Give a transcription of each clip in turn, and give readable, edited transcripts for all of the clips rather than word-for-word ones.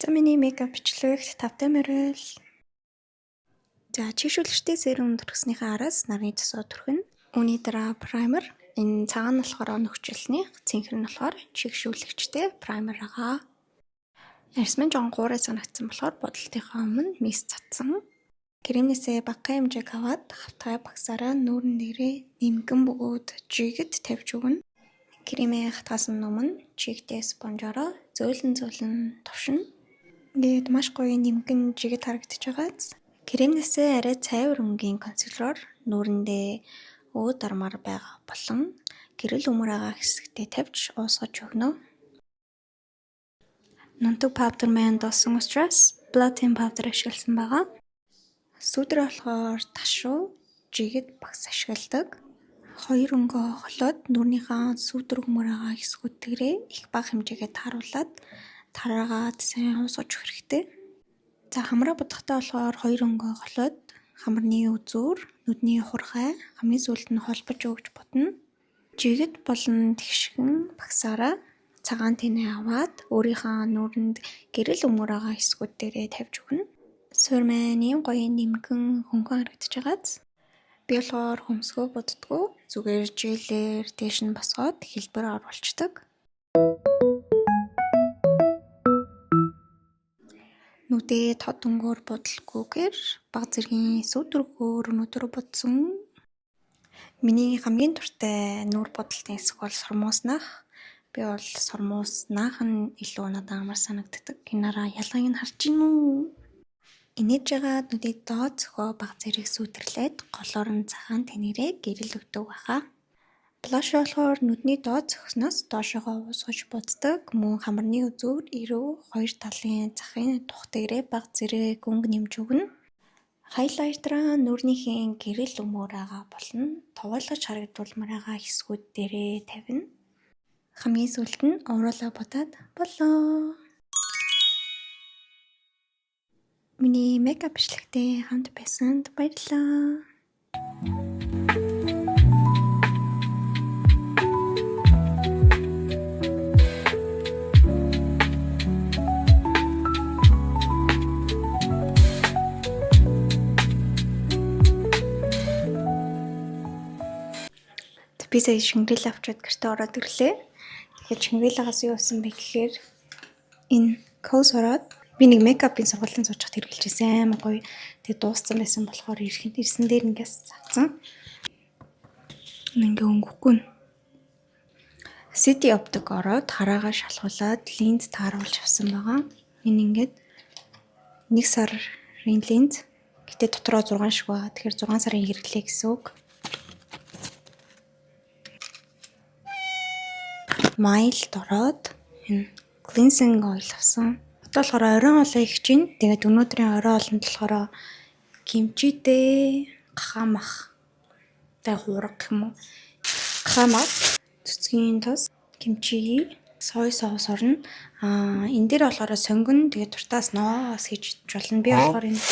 За миний мейкап бичлэгт тавтай мөрөл. За чийгшүүлэгчтэй серум төрхснийхээ араас нарны цусоо төрхнө. Үүний дараа праймер. Энэ цагаан нь болохоор нөхцөлний, цэнхэр нь болохоор чийгшүүлэгчтэй праймер байгаа. Арьсмын жон гуурай санагдсан болохоор бодолтынхаа өмнө мис цацсан. Кремнээсээ бага хэмжээг аваад хавтгай багсаараа нүүрэн дээрээ нимгэн бөгөөд чигэд тавьж өгнө. Кремээ хатгасан өмнө чигтээ спонжороо зөөлөн тувшин. Ингээд маш гоё нимгэн жигэд харагдаж байгаа. Кремнээсээ арай цайвар өнгийн консилер нүүрэндээ өөд армаар байгаа болон гэрэл өмөр байгаа хэсэгтээ тавьж уусгаж өгнө. Нунтаг паудер маань доосон учраас блотинг паудер ашигласан байгаа. Сүүдрээ болохоор ташуу жигэд багс ашигладаг. Хоёр өнгөө холоод нүрнийхээ сүүдэр өмөр байгаа хэсгүүдээрээ их бага хэмжээгээ тааруулаад тараагаад сайн уусгаж өгөх хэрэгтэй. За хамраа бодохтой болохоор хоёр өнгөө холоод хамарны үзүүр, нүдний хургай, хамгийн сүүлд нь холбож өгч бодно. Жигэд болон тэгшгэн багсаараа цагаан тэнэ аваад өөрийнхөө нүрэнд гэрэл өмөр байгаа хэсгүүд дээрээ тавьж өгнө. Суурь маань ийм гоё нимгэн хөнгөн харагдаж байгааз. Би болохоор хөмсгөө боддгоо зүгээр жэлээр дээш нь босгоод хэлбэр оруулцдаг. Нүдээ тод өнгөөр бодлохгүйгээр бага зэргийн сүүдргөөр өнөдөр бодсон. Миний хамгийн дуртай нүур бодлтын хэсэг бол сормууснах. Би бол сормууснах нь илүү надад амар санагддаг. Энараа ялгааг нь харж гин үү? Инээж байгаа нүдээ доод зөхөө бага зэрэг сүйдэрлээд голоор нь цагаан тэнэрээ гэрэл өгдөг байхаа. Блаш болохоор нүдний доод зөхснөөс доошогоо уусгаж боддог. Мөн хамарны үзүүр, ирүү, хоёр талын захын тухтгээрээ бага зэрэг өнгө нэмж өгнө. Хайлайтераа нүрнийхээ гэрэл өмөр байгаа болон товойлгож харагдуулмаар байгаа хэсгүүд дээрээ тавина. Хамгийн сүүлд нь ууруулаа бодоод болоо. Миний мейкап бичлэгтэй хамт байсанд баярлалаа. Би сая Шангрила авчиад гэртээ ороод ирлээ. Тэгэхээр Шангрилагаас юу авсан бэ гэхээр энэ Cause ороод би нэг мейкапын сургуулийн суучхад хэрэгжилжсэн амар гоё. Тэгээ дууссан байсан болохоор ирсэн дээр ингээс авсан. Ингээ өнгөхгүй нь. City Optic ороод хараагаа шалгуулад линз тааруулж авсан байгаа. Энэ ингээд 1 сарын линз. Гэтэ дотроо 6 шиг байгаа. Тэгэхээр 6 сарын хэрэглээ гэсэн үг. Mild ороод энэ cleansing oil авсан. Одоо болохоор оройн олоо их чинь. Тэгээд өнөөдрийн оройн олонд болохоор кимчитэй гахамах тай хуурга юм уу? Гахамах цэцгийн тос кимчи сой соус орно. Энэ дээр болохоор сонгон тэгээд туртаас ноос хийж болно. Би болохоор энэ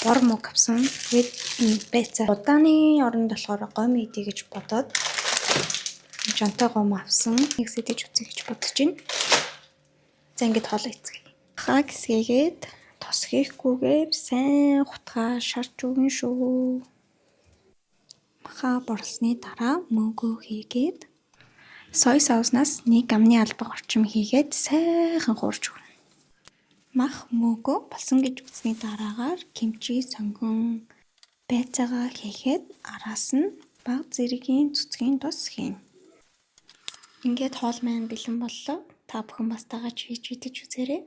бор мөг авсан. Тэгээд энэ бэцэ удааны оронд болохоор гом идэ гэж бодоод жантай гом авсан. Нэг сэдэж үзье гэж бодож байна. За ингээд хоолоо эцгээе. Хаа гэсгээд тос хийхгүйгээр сайн хутгаа шарж өгнө шүү. Махаа борлсны дараа мөнгөө хийгээд сой соуснаас 1 амны албаг орчим хийгээд сайхан хуурж өгнө. Мах мөнгөө болсон гэж үзсний дараагаар кимчи сонгон байцаагаа хийгээд араас нь бага зэргийн цэцгийн тос хийнэ. Ингээд хоол маань бэлэн боллоо. Та бүхэн бас дагаж хийж идэж үзээрэй.